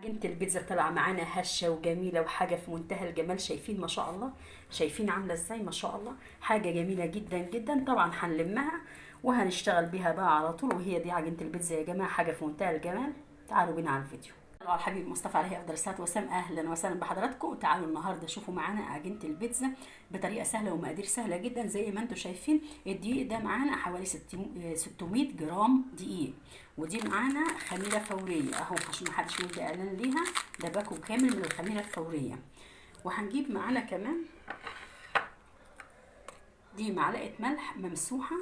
عجينة البيتزا طالعة معانا هشة وجميلة وحاجة في منتهى الجمال. شايفين ما شاء الله؟ شايفين عاملة ازاي؟ ما شاء الله، حاجة جميلة جدا جدا. طبعا هنلمها وهنشتغل بيها بقى على طول. وهي دي عجينة البيتزا يا جماعة، حاجة في منتهى الجمال. تعالوا بينا على الفيديو. على الحبيب مصطفى عليه افضل الصلاه والسلام. اهلا وسهلا بحضراتكم. تعالوا النهارده شوفوا معانا عجينه البيتزا بطريقه سهله ومقادير سهله جدا. زي ما انتم شايفين الدقيق ده معانا حوالي 600 جرام دقيق، ودي معانا خميره فوريه اهو عشان ما حدش يبدا اعلان ليها، ده باكو كامل من الخميره الفوريه. وهنجيب معانا كمان دي معلقه ملح ممسوحه،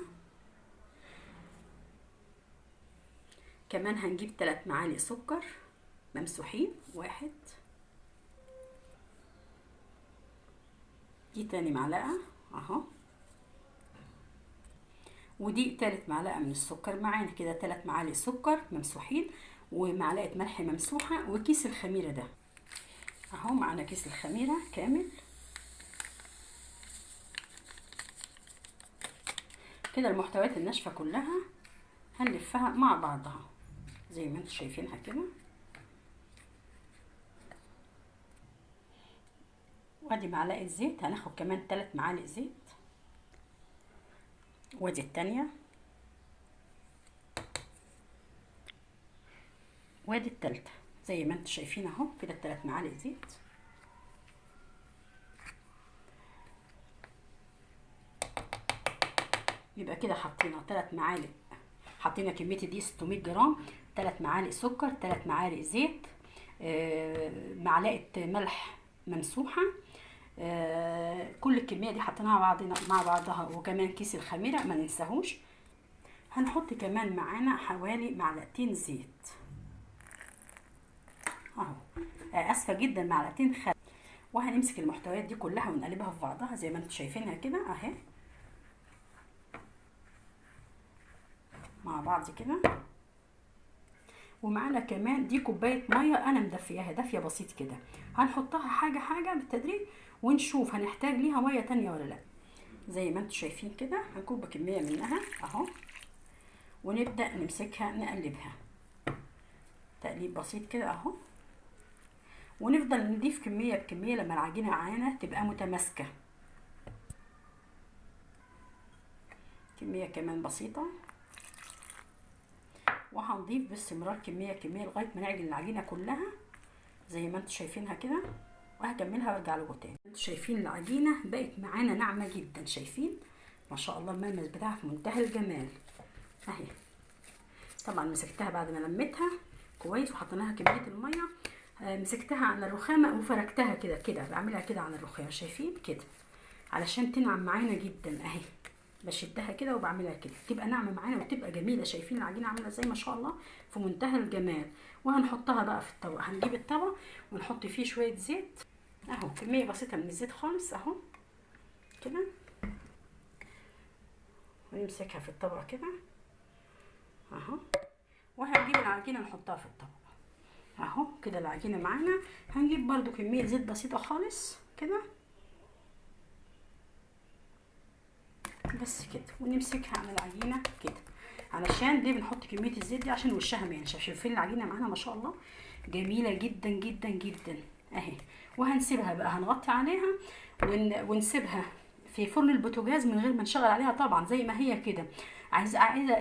كمان هنجيب 3 معالق سكر ممسوحين، واحد، دي تاني معلقة اهو، ودي تالت معلقة من السكر معانا. كده 3 معالق سكر ممسوحين ومعلقة ملح ممسوحة وكيس الخميرة ده اهو. معانا كيس الخميرة كامل كده. المحتويات الناشفة كلها هنلفها مع بعضها زي ما انتم شايفينها كده. وادي معلقه زيت، هناخد كمان 3 معالق زيت، وادي التانية، وادي التالتة زي ما انتم شايفين اهو كده 3 معالق زيت. يبقى كده حطينا 3 معالق، حطينا كميه دي 600 جرام، 3 معالق سكر، 3 معالق زيت، معلقه ملح ممسوحه. كل الكميه دي حطيناها مع بعضها، وكمان كيس الخميره ما ننساهوش. هنحط كمان معانا حوالي معلقتين زيت اهو، اسفه جدا معلقتين خل. وهنمسك المحتويات دي كلها ونقلبها في بعضها زي ما انتم شايفينها كده اهي مع بعض كده. ومعانا كمان دي كوبايه ميه انا مدفياها دافيه بسيط كده، هنحطها حاجه حاجه بالتدريج ونشوف هنحتاج ليها ميه تانية ولا لا. زي ما انتم شايفين كده هنكب كميه منها اهو، ونبدا نمسكها نقلبها تقليب بسيط كده اهو، ونفضل نضيف كميه بكميه لما العجينه معانا تبقى متماسكه. كميه كمان بسيطه، وهنضيف باستمرار كميه كميه لغايه ما نعجن العجينه كلها زي ما انتم شايفينها كده. وهكملها وارجع لكم تاني. انتم شايفين العجينه بقت معانا ناعمه جدا، شايفين ما شاء الله الملمس بتاعها في منتهى الجمال اهي. طبعا مسكتها بعد ما لميتها كويس وحطيناها كميه الميه، مسكتها على الرخامه وفركتها كده كده، بعملها كده على الرخامه شايفين كده علشان تنعم معانا جدا اهي. بشدها كده وبعملها كده تبقى ناعمه معانا وتبقى جميله. شايفين العجينه عامله ازاي؟ ما شاء الله في منتهى الجمال. وهنحطها بقى في الطبق، هنجيب الطبق ونحط فيه شويه زيت اهو، كميه بسيطه من الزيت خالص اهو كده، ونمسكها في الطبق كده اهو. وهنجيب العجينه نحطها في الطبق اهو كده. العجينه معانا هنجيب برضو كميه زيت بسيطه خالص كده بس كده، ونمسكها على العجينه كده. علشان ليه بنحط كميه الزيت دي؟ عشان وشها ما ينشفش. شايفين العجينه معانا ما شاء الله جميله جدا جدا جدا اهي. وهنسيبها بقى، هنغطي عليها ونسيبها في فرن البوتاجاز من غير ما نشغل عليها طبعا زي ما هي كده. عايزه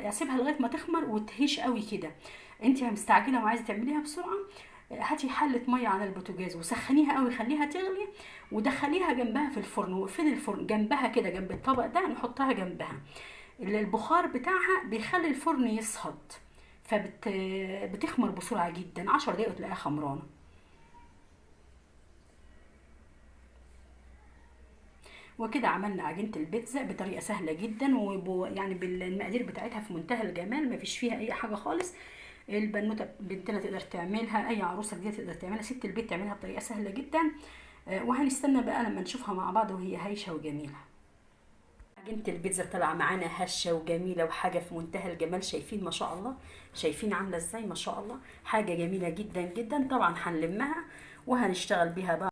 اسيبها لغايه ما تخمر وتهيش قوي كده. انت مستعجله وعايزه تعمليها بسرعه، هاتي حله ميه على البوتاجاز وسخنيها قوي، خليها تغلي ودخليها جنبها في الفرن، واقفلي الفرن جنبها كده جنب الطبق ده، نحطها جنبها. البخار بتاعها بيخلي الفرن يصهد فبتخمر بسرعه جدا، 10 دقايق وتلاقيها خمرانه. وكده عملنا عجينه البيتزا بطريقه سهله جدا، يعني بالمقادير بتاعتها في منتهى الجمال، مفيش فيها اي حاجه خالص. البنوته بنتنا تقدر تعملها، اي عروسه جديده تقدر تعملها، ست البيت تعملها بطريقه سهله جدا. وهنستنى بقى لما نشوفها مع بعض وهي هايشه وجميله. عجينه البيتزا طالعه معانا هشه وجميله وحاجه في منتهى الجمال. شايفين ما شاء الله؟ شايفين عامله ازاي؟ ما شاء الله، حاجه جميله جدا جدا. طبعا هنلمها وهنشتغل بيها بقى